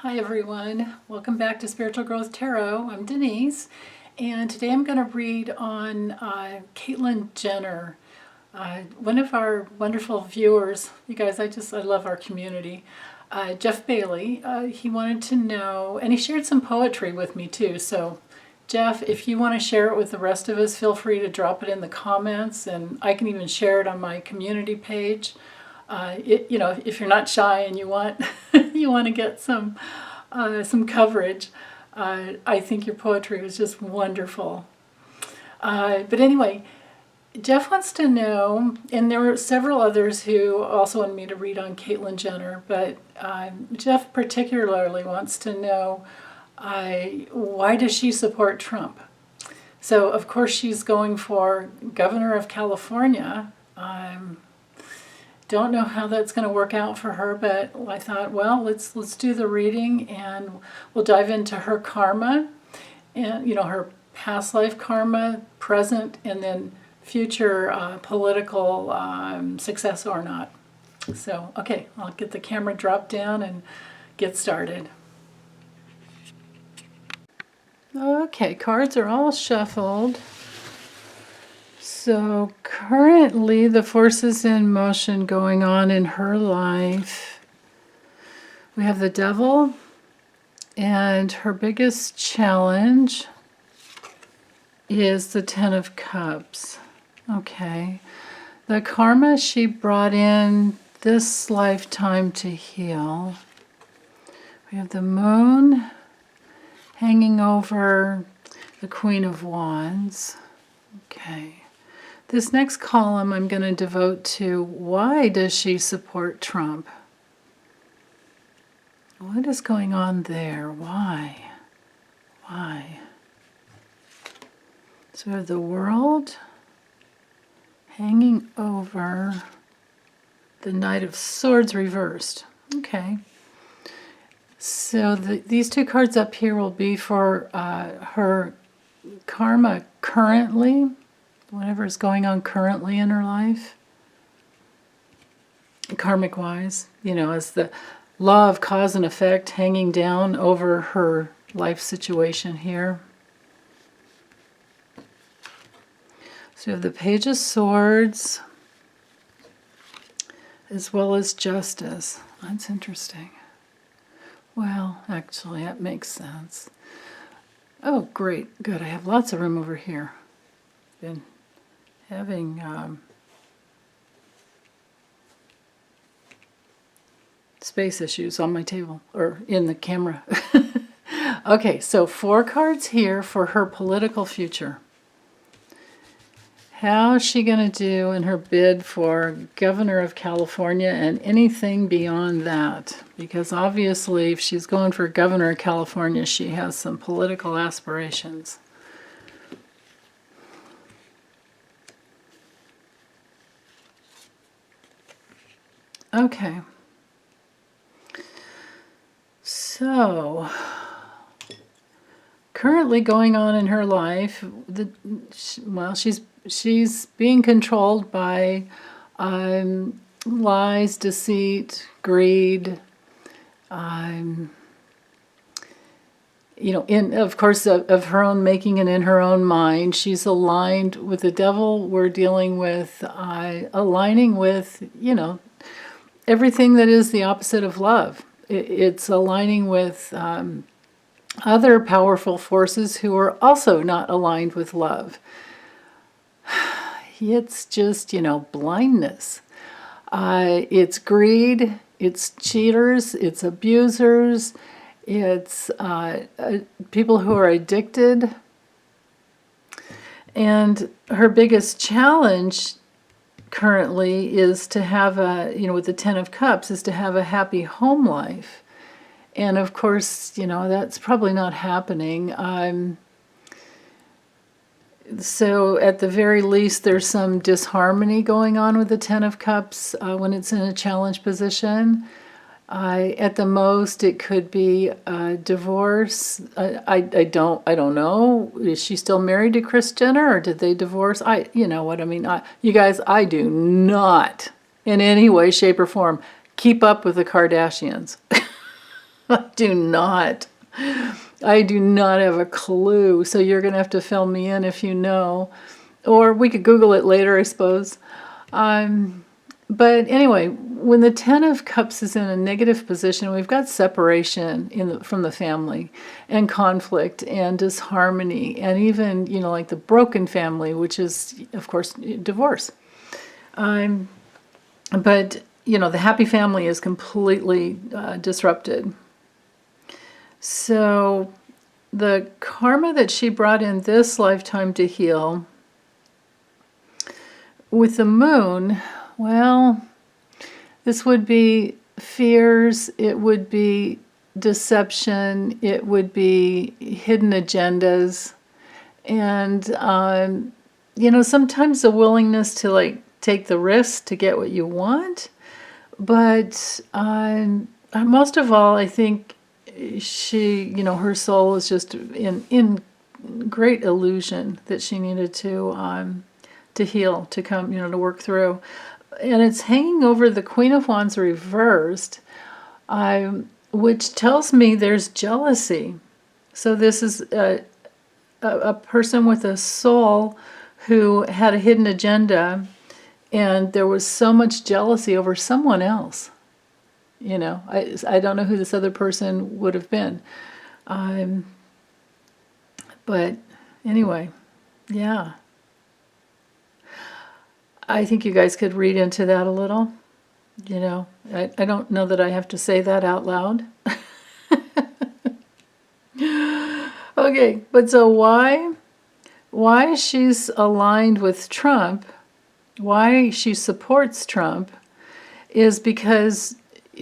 Hi everyone, welcome back to Spiritual Growth Tarot. I'm Denise, and today I'm going to read on Caitlyn Jenner, one of our wonderful viewers. You guys, I love our community. Jeff Bailey, he wanted to know, and he shared some poetry with me too. So Jeff, if you want to share it with the rest of us, feel free to drop it in the comments, and I can even share it on my community page. If you're not shy and you want you want to get some coverage, I think your poetry was just wonderful. But anyway, Jeff wants to know, and there were several others who also wanted me to read on Caitlyn Jenner, but Jeff particularly wants to know why does she support Trump? So of course she's going for governor of California. Don't know how that's going to work out for her, but I thought, well, let's do the reading and we'll dive into her karma and, her past life karma, present, and then future political success or not. So, okay, I'll get the camera dropped down and get started. Okay, cards are all shuffled. So currently the forces in motion going on in her life. We have the Devil, and her biggest challenge is the Ten of Cups. Okay. The karma she brought in this lifetime to heal. We have the Moon hanging over the Queen of Wands. Okay. This next column I'm going to devote to why does she support Trump? What is going on there? Why? Why? So we have the World hanging over the Knight of Swords reversed. Okay. So these two cards up here will be for her karma currently, whatever is going on currently in her life, karmic wise, as the law of cause and effect hanging down over her life situation here. So we have the Page of Swords as well as Justice. That's interesting. Well, actually, that makes sense. Oh, great. Good. I have lots of room over here. Been having space issues on my table, or in the camera. Okay, so 4 cards here for her political future. How's she going to do in her bid for governor of California and anything beyond that? Because obviously if she's going for governor of California, she has some political aspirations. Okay, so currently going on in her life, she's being controlled by lies, deceit, greed. Of course, of her own making and in her own mind. She's aligned with the Devil. We're dealing with aligning with, everything that is the opposite of love. It's aligning with other powerful forces who are also not aligned with love. It's just, blindness. It's greed, it's cheaters, it's abusers, it's people who are addicted. And her biggest challenge currently is to have with the Ten of Cups, is to have a happy home life. And of course, that's probably not happening. So at the very least, there's some disharmony going on with the Ten of Cups when it's in a challenge position. At the most, it could be a divorce. I don't know. Is she still married to Kris Jenner, or did they divorce? You know what I mean. You guys, I do not, in any way, shape, or form, keep up with the Kardashians. I do not. I do not have a clue. So you're going to have to fill me in if you know. Or we could Google it later, I suppose. But anyway, when the Ten of Cups is in a negative position, we've got separation from the family and conflict and disharmony and even, like the broken family, which is, of course, divorce. But, the happy family is completely disrupted. So the karma that she brought in this lifetime to heal with the moon, well, this would be fears, it would be deception, it would be hidden agendas, and, sometimes the willingness to, take the risk to get what you want, but most of all, I think she, her soul is just in great illusion that she needed to heal, to come, to work through. And it's hanging over the Queen of Wands reversed, which tells me there's jealousy. So this is a person with a soul who had a hidden agenda, and there was so much jealousy over someone else. I don't know who this other person would have been. But anyway, yeah. I think you guys could read into that a little. I don't know that I have to say that out loud. Okay, but so why she's aligned with Trump, why she supports Trump, is because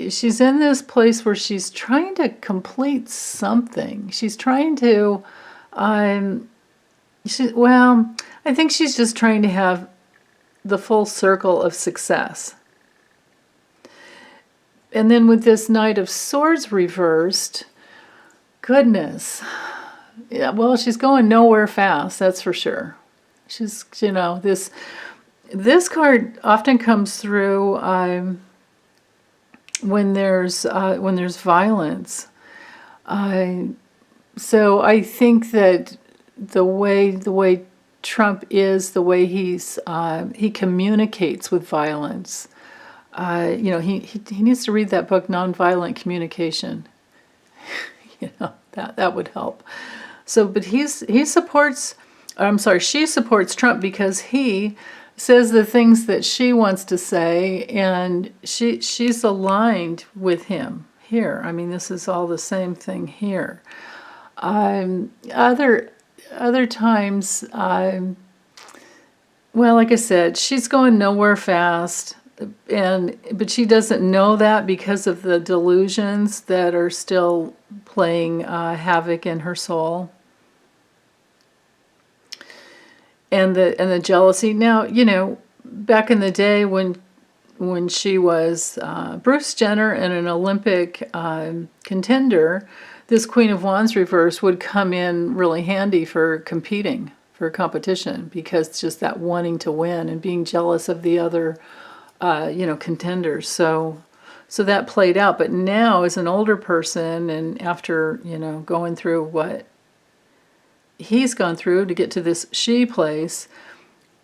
she's in this place where she's trying to complete something. She's trying to, I think she's just trying to have the full circle of success. And then with this Knight of Swords reversed, goodness. Yeah, well, she's going nowhere fast, that's for sure. She's, this card often comes through when there's violence. So I think that the way Trump is, the way he communicates with violence. He needs to read that book, Nonviolent Communication. That would help. So, but she supports Trump because he says the things that she wants to say, and she's aligned with him here. I mean, this is all the same thing here. Other times, like I said, she's going nowhere fast, but she doesn't know that because of the delusions that are still playing havoc in her soul. And the jealousy. Now, back in the day when she was Bruce Jenner and an Olympic contender, this Queen of Wands reverse would come in really handy for competing, for competition, because just that wanting to win and being jealous of the other, contenders. So that played out. But now, as an older person, and after, going through what he's gone through to get to this she place,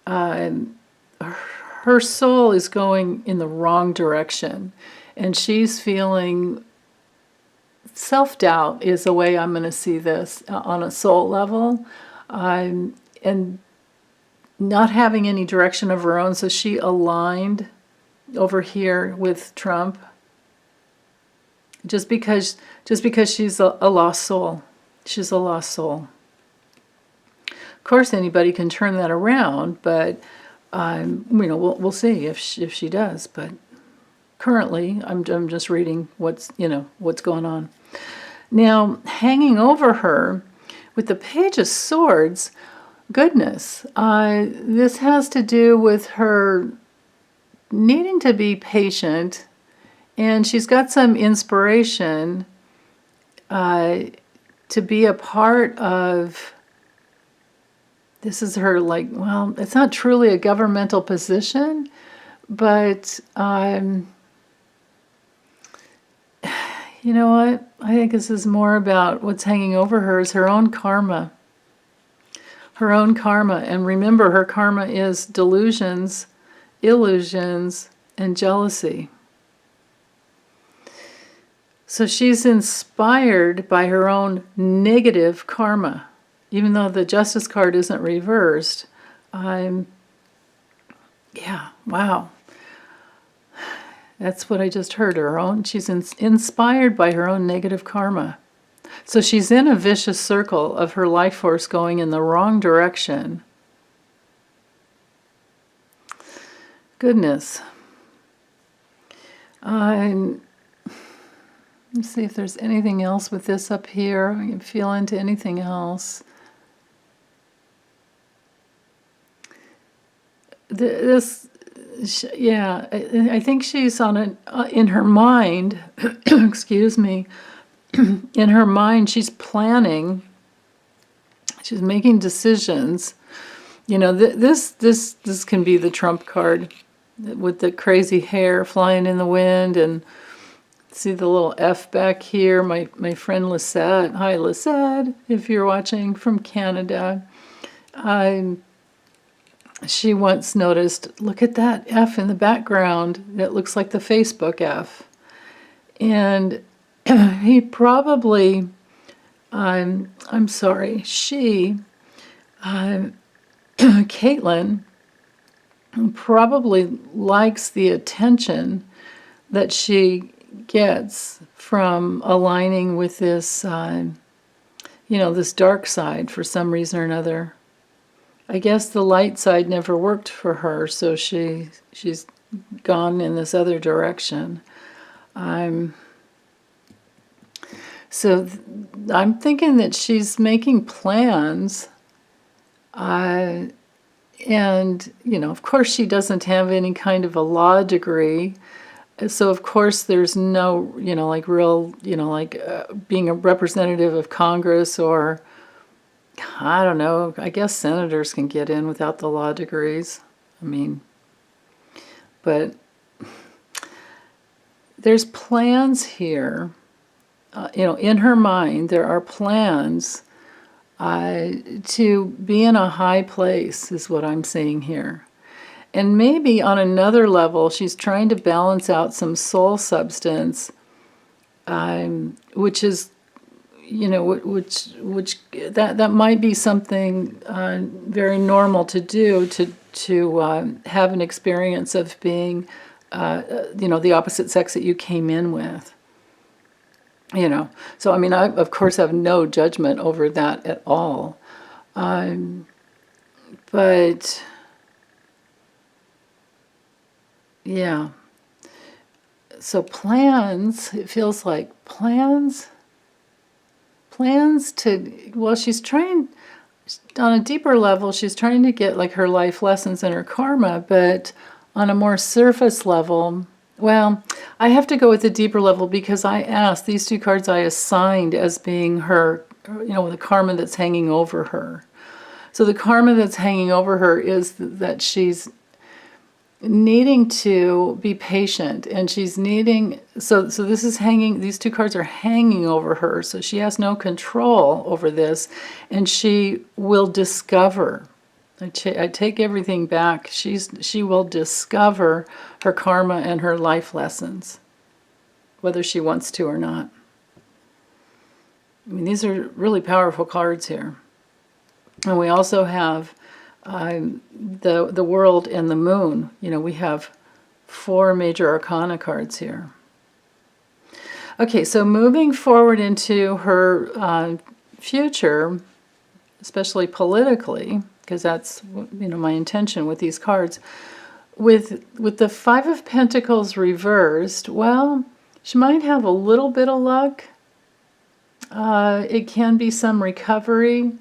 her soul is going in the wrong direction, and she's feeling self-doubt is the way I'm going to see this on a soul level, and not having any direction of her own. So she aligned over here with Trump just because she's a lost soul. She's a lost soul. Of course, anybody can turn that around, but we'll see if she does. But currently, I'm just reading what's going on. Now, hanging over her with the Page of Swords, goodness, this has to do with her needing to be patient, and she's got some inspiration to be a part of. This is her, it's not truly a governmental position, but You know what? I think this is more about what's hanging over her is her own karma. Her own karma. And remember, her karma is delusions, illusions, and jealousy. So she's inspired by her own negative karma. Even though the Justice card isn't reversed, yeah, wow. That's what I just heard. She's inspired by her own negative karma. So she's in a vicious circle of her life force going in the wrong direction. Goodness. Let's see if there's anything else with this up here. I can feel into anything else. Yeah, I think she's in her mind, excuse me, in her mind she's planning, she's making decisions. You know, this can be the trump card with the crazy hair flying in the wind, and see the little F back here, my friend Lisette. Hi Lisette, if you're watching from Canada. She once noticed, look at that F in the background. It looks like the Facebook F. And he probably, I'm sorry, she, Caitlyn, probably likes the attention that she gets from aligning with this, this dark side for some reason or another. I guess the light side never worked for her, so she's gone in this other direction. So I'm thinking that she's making plans, and of course she doesn't have any kind of a law degree, so of course there's no being a representative of Congress, or I don't know, I guess senators can get in without the law degrees. I mean, but there's plans here. In her mind, there are plans to be in a high place, is what I'm seeing here. And maybe on another level, she's trying to balance out some soul substance, which is, that might be something very normal to do, to have an experience of being, the opposite sex that you came in with. So I mean, I of course have no judgment over that at all, but yeah. So plans, it feels like plans to, well, she's trying, on a deeper level, she's trying to get like her life lessons and her karma, but on a more surface level, well, I have to go with the deeper level because I asked, these two cards I assigned as being her, the karma that's hanging over her. So the karma that's hanging over her is that she's needing to be patient, and she's needing, so this is hanging, these two cards are hanging over her, so she has no control over this, and she will discover, I take everything back, she will discover her karma and her life lessons, whether she wants to or not. I mean, these are really powerful cards here. And we also have the world and the moon. We have 4 major arcana cards here. Okay, so moving forward into her future, especially politically, because that's my intention with these cards. With the 5 of Pentacles reversed, well, she might have a little bit of luck. It can be some recovery.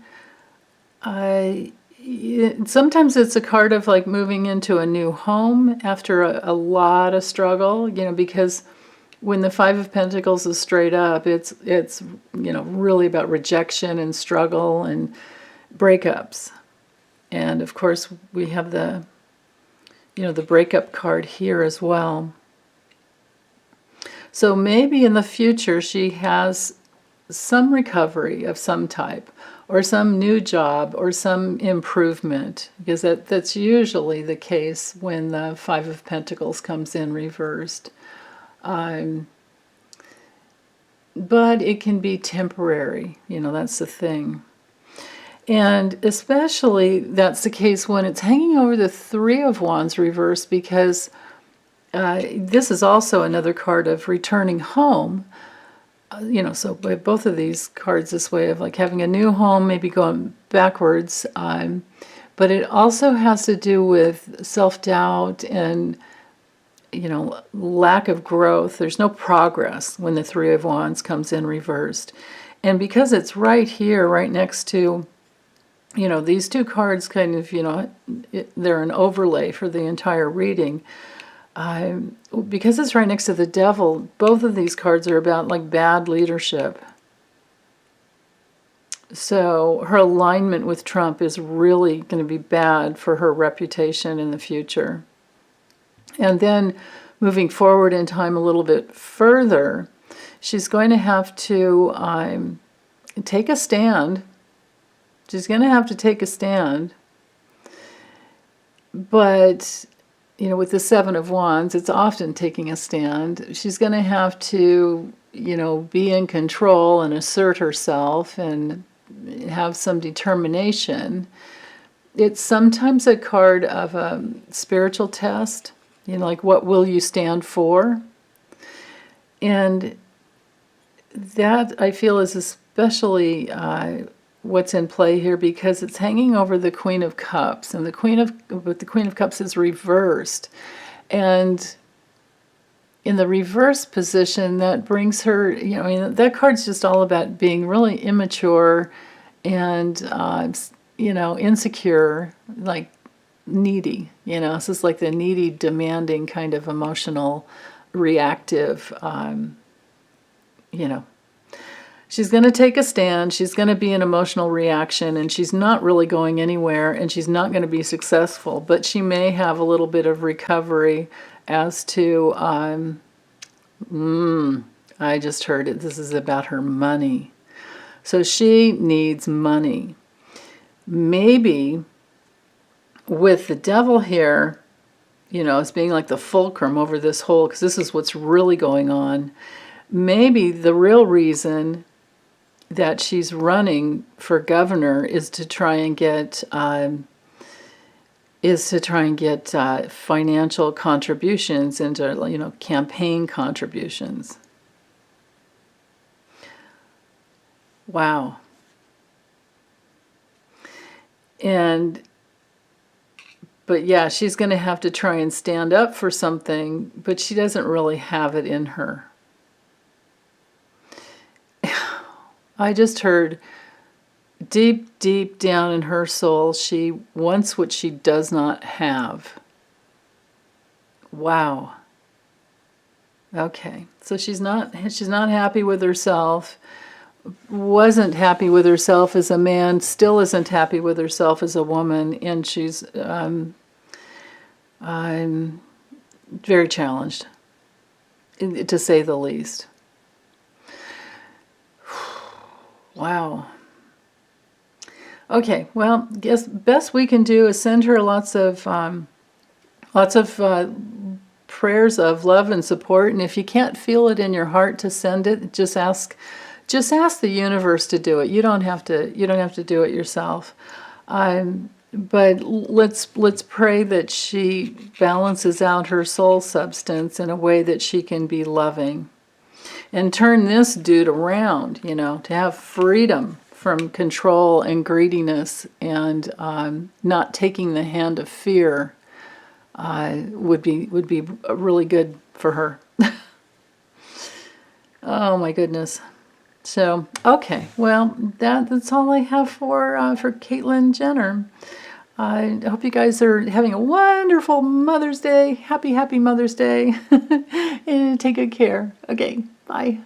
Sometimes it's a card of like moving into a new home after a lot of struggle, because when the 5 of Pentacles is straight up, it's really about rejection and struggle and breakups. And of course we have the breakup card here as well. So maybe in the future she has some recovery of some type, or some new job, or some improvement, because that's usually the case when the Five of Pentacles comes in reversed. But it can be temporary, that's the thing. And especially that's the case when it's hanging over the Three of Wands reversed, because this is also another card of returning home. So by both of these cards, this way of like having a new home, maybe going backwards. But it also has to do with self-doubt and, lack of growth. There's no progress when the Three of Wands comes in reversed. And because it's right here, right next to, these two cards kind of, they're an overlay for the entire reading. Because it's right next to the Devil, both of these cards are about like bad leadership. So her alignment with Trump is really going to be bad for her reputation in the future. And then moving forward in time a little bit further, she's going to have to take a stand. She's going to have to take a stand. But with the Seven of Wands, it's often taking a stand. She's going to have to, be in control and assert herself and have some determination. It's sometimes a card of a spiritual test, like what will you stand for? And that, I feel, is especially what's in play here, because it's hanging over the Queen of Cups, and the Queen of Cups is reversed, and in the reverse position, that brings her, that card's just all about being really immature and insecure, like needy. This is like the needy, demanding kind of emotional, reactive. She's going to take a stand, she's going to be an emotional reaction, and she's not really going anywhere, and she's not going to be successful, but she may have a little bit of recovery as to, I just heard it, this is about her money. So she needs money. Maybe with the Devil here, as being like the fulcrum over this whole, because this is what's really going on, maybe the real reason that she's running for governor is to try and get financial contributions into campaign contributions. Wow. But yeah, she's going to have to try and stand up for something, but she doesn't really have it in her. I just heard deep, deep down in her soul, she wants what she does not have. Wow. Okay, so she's not happy with herself, wasn't happy with herself as a man, still isn't happy with herself as a woman, and she's I'm very challenged, to say the least. Wow. Okay, well, guess best we can do is send her lots of prayers of love and support. And if you can't feel it in your heart to send it, just ask the universe to do it. You don't have to do it yourself. But let's pray that she balances out her soul substance in a way that she can be loving. And turn this dude around, to have freedom from control and greediness, and not taking the hand of fear would be really good for her. Oh my goodness. So, okay, well, that's all I have for Caitlyn Jenner. I hope you guys are having a wonderful Mother's Day. Happy Mother's Day. And take good care. Okay, bye.